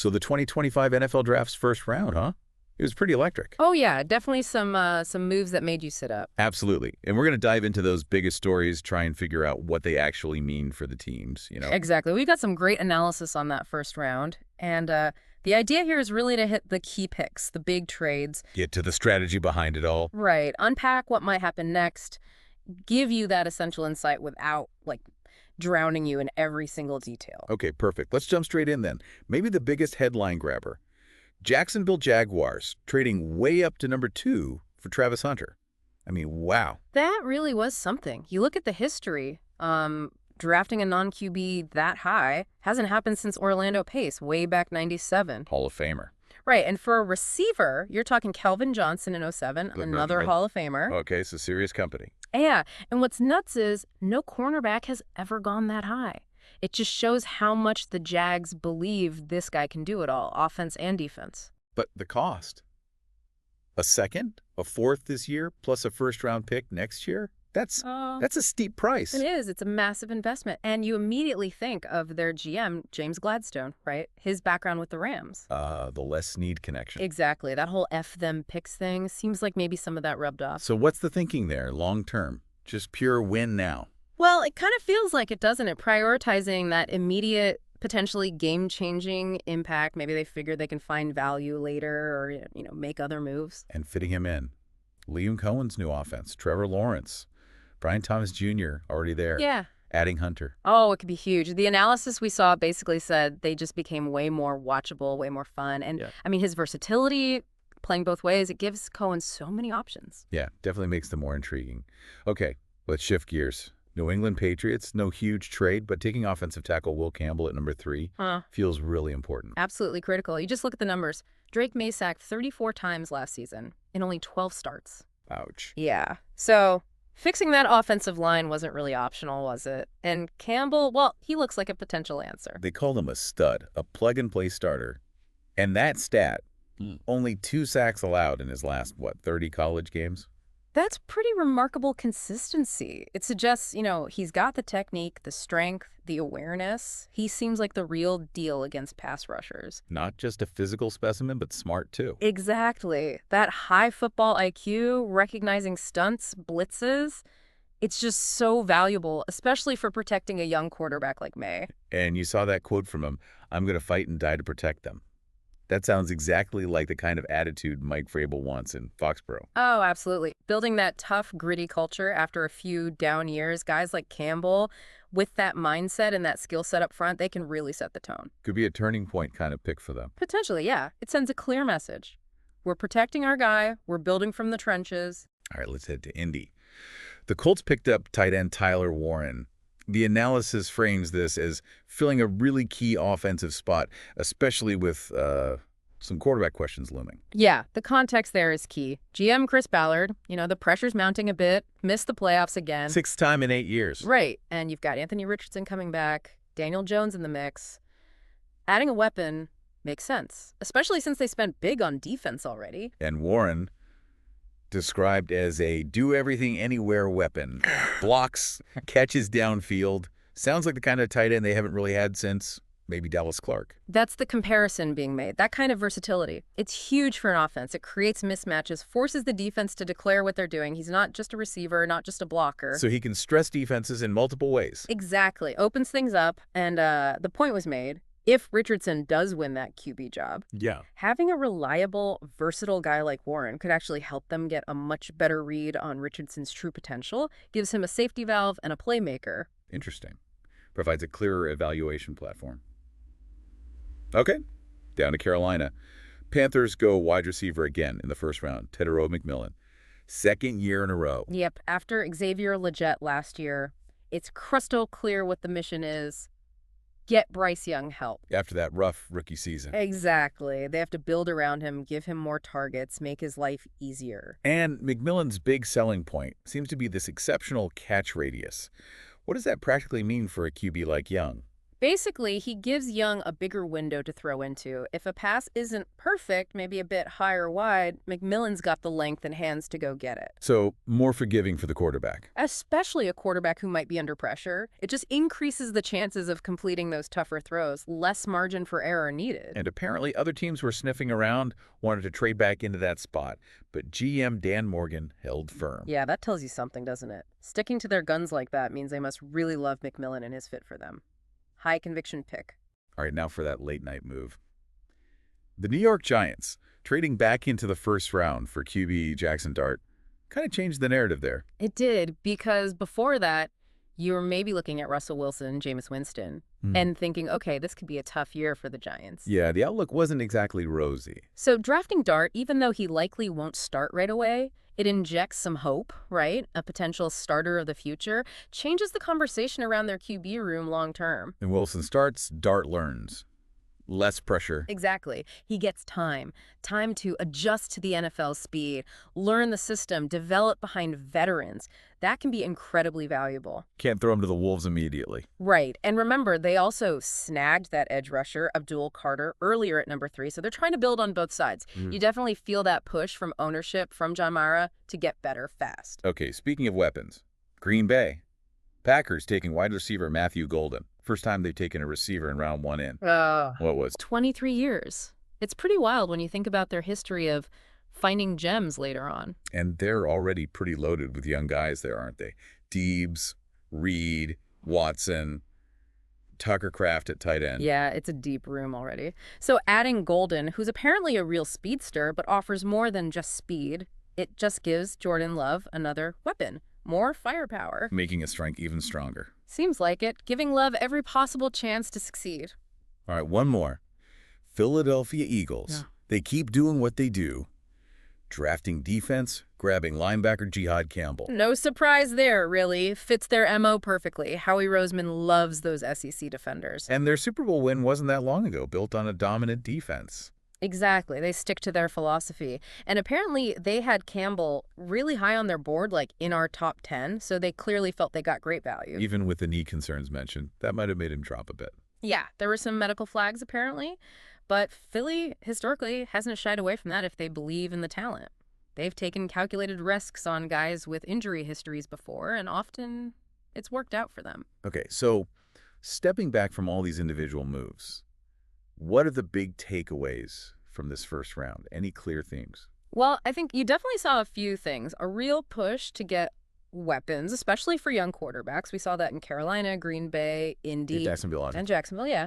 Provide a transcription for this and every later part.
So the 2025 NFL Draft's first round, huh? It was pretty electric. Oh, yeah, definitely some moves that made you sit up. Absolutely. And we're going to dive into those biggest stories, try and figure out what they actually mean for the teams, you know? Exactly. We got some great analysis on that first round. And the idea here is really to hit the key picks, the big trades. Get to the strategy behind it all. Right. Unpack what might happen next, give you that essential insight without, like, drowning you in every single detail. Okay, perfect. Let's jump straight in then. Maybe the biggest headline grabber. Jacksonville Jaguars trading way up to number 2 for Travis Hunter. I mean, wow. That really was something. You look at the history, drafting a non-QB that high hasn't happened since Orlando Pace, way back 97. Hall of Famer. Right, and for a receiver, you're talking Calvin Johnson in '07, another Hall of Famer. Okay, so serious company. Yeah, and what's nuts is no cornerback has ever gone that high. It just shows how much the Jags believe this guy can do it all, offense and defense. But the cost? A second, a fourth this year, plus a first-round pick next year? That's a steep price. It is. It's a massive investment. And you immediately think of their GM, James Gladstone, right? His background with the Rams. The Les Snead connection. Exactly. That whole F them picks thing seems like maybe some of that rubbed off. So what's the thinking there, long-term? Just pure win now? Well, it kind of feels like it, doesn't it? Prioritizing that immediate, potentially game-changing impact. Maybe they figure they can find value later or, make other moves. And fitting him in. Liam Cohen's new offense, Trevor Lawrence, Brian Thomas Jr. already there. Yeah. Adding Hunter. Oh, it could be huge. The analysis we saw basically said they just became way more watchable, way more fun. And, Yeah. I mean, his versatility, playing both ways, it gives Cohen so many options. Yeah, definitely makes them more intriguing. Okay, let's shift gears. New England Patriots, no huge trade, but taking offensive tackle Will Campbell at number 3 feels really important. Absolutely critical. You just look at the numbers. Drake May sacked 34 times last season in only 12 starts. Ouch. Yeah. So fixing that offensive line wasn't really optional, was it? And Campbell, well, he looks like a potential answer. They called him a stud, a plug-and-play starter. And that stat, only 2 sacks allowed in his last, 30 college games? That's pretty remarkable consistency. It suggests, he's got the technique, the strength, the awareness. He seems like the real deal against pass rushers. Not just a physical specimen, but smart too. Exactly. That high football IQ, recognizing stunts, blitzes, it's just so valuable, especially for protecting a young quarterback like May. And you saw that quote from him, "I'm going to fight and die to protect them." That sounds exactly like the kind of attitude Mike Vrabel wants in Foxborough. Oh, absolutely. Building that tough, gritty culture after a few down years, guys like Campbell, with that mindset and that skill set up front, they can really set the tone. Could be a turning point kind of pick for them. Potentially, yeah. It sends a clear message. We're protecting our guy. We're building from the trenches. All right, let's head to Indy. The Colts picked up tight end Tyler Warren. The analysis frames this as filling a really key offensive spot, especially with some quarterback questions looming. Yeah, the context there is key. GM Chris Ballard, the pressure's mounting a bit, missed the playoffs again. 6th time in 8 years. Right, and you've got Anthony Richardson coming back, Daniel Jones in the mix. Adding a weapon makes sense, especially since they spent big on defense already. And Warren, described as a do-everything-anywhere weapon. Blocks, catches downfield. Sounds like the kind of tight end they haven't really had since maybe Dallas Clark. That's the comparison being made, that kind of versatility. It's huge for an offense. It creates mismatches, forces the defense to declare what they're doing. He's not just a receiver, not just a blocker. So he can stress defenses in multiple ways. Exactly. Opens things up, and the point was made. If Richardson does win that QB job, having a reliable, versatile guy like Warren could actually help them get a much better read on Richardson's true potential, gives him a safety valve and a playmaker. Interesting. Provides a clearer evaluation platform. Okay, down to Carolina. Panthers go wide receiver again in the first round, Tedero McMillan. 2nd year in a row. Yep, after Xavier Legette last year, it's crystal clear what the mission is. Get Bryce Young help. After that rough rookie season. Exactly. They have to build around him, give him more targets, make his life easier. And McMillan's big selling point seems to be this exceptional catch radius. What does that practically mean for a QB like Young? Basically, he gives Young a bigger window to throw into. If a pass isn't perfect, maybe a bit high or wide, McMillan's got the length and hands to go get it. So more forgiving for the quarterback. Especially a quarterback who might be under pressure. It just increases the chances of completing those tougher throws. Less margin for error needed. And apparently other teams were sniffing around, wanted to trade back into that spot. But GM Dan Morgan held firm. Yeah, that tells you something, doesn't it? Sticking to their guns like that means they must really love McMillan and his fit for them. High conviction pick. All right, now for that late night move. The New York Giants, trading back into the first round for QB Jackson Dart, kind of changed the narrative there. It did, because before that, you were maybe looking at Russell Wilson, Jameis Winston, and thinking, okay, this could be a tough year for the Giants. Yeah, the outlook wasn't exactly rosy. So drafting Dart, even though he likely won't start right away, it injects some hope, right? A potential starter of the future, changes the conversation around their QB room long term. And Wilson starts, Dart learns. Less pressure. Exactly. He gets time to adjust to the NFL speed, learn the system, develop behind veterans. That can be incredibly valuable. Can't throw him to the wolves immediately. Right. And remember, they also snagged that edge rusher, Abdul Carter, earlier at number 3. So they're trying to build on both sides. You definitely feel that push from ownership, from John Mara, to get better fast. Okay, speaking of weapons, Green Bay. Packers taking wide receiver Matthew Golden. First time they've taken a receiver in round 1 in. What was? 23 years. It's pretty wild when you think about their history of finding gems later on. And they're already pretty loaded with young guys there, aren't they? Deebs, Reed, Watson, Tucker Kraft at tight end. Yeah, it's a deep room already. So adding Golden, who's apparently a real speedster, but offers more than just speed, it just gives Jordan Love another weapon. More firepower. Making his strength even stronger. Seems like it, giving Love every possible chance to succeed. All right, one more. Philadelphia Eagles. Yeah. They keep doing what they do. Drafting defense, grabbing linebacker Jihad Campbell. No surprise there, really. Fits their MO perfectly. Howie Roseman loves those SEC defenders. And their Super Bowl win wasn't that long ago, built on a dominant defense. Exactly. They stick to their philosophy. And apparently they had Campbell really high on their board, like in our top 10, so they clearly felt they got great value. Even with the knee concerns mentioned, that might have made him drop a bit. Yeah, there were some medical flags apparently, but Philly historically hasn't shied away from that if they believe in the talent. They've taken calculated risks on guys with injury histories before, and often it's worked out for them. Okay, so stepping back from all these individual moves, what are the big takeaways from this first round? Any clear themes? Well, I think you definitely saw a few things. A real push to get weapons, especially for young quarterbacks. We saw that in Carolina, Green Bay, Indy. And Jacksonville, yeah.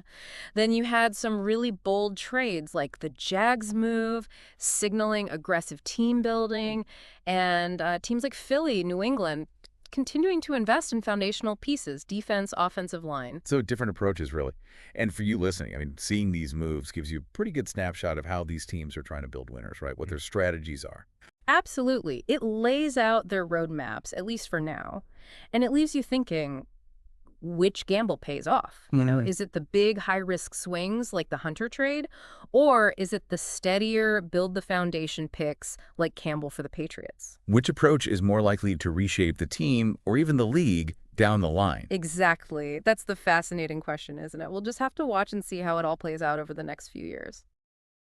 Then you had some really bold trades like the Jags move, signaling aggressive team building, and teams like Philly, New England, continuing to invest in foundational pieces, defense, offensive line. So different approaches, really. And for you listening, I mean, seeing these moves gives you a pretty good snapshot of how these teams are trying to build winners, right? What their strategies are. Absolutely. It lays out their roadmaps, at least for now. And it leaves you thinking, which gamble pays off? You know, is it the big high-risk swings like the Hunter trade? Or is it the steadier, build-the-foundation picks like Campbell for the Patriots? Which approach is more likely to reshape the team or even the league down the line? Exactly. That's the fascinating question, isn't it? We'll just have to watch and see how it all plays out over the next few years.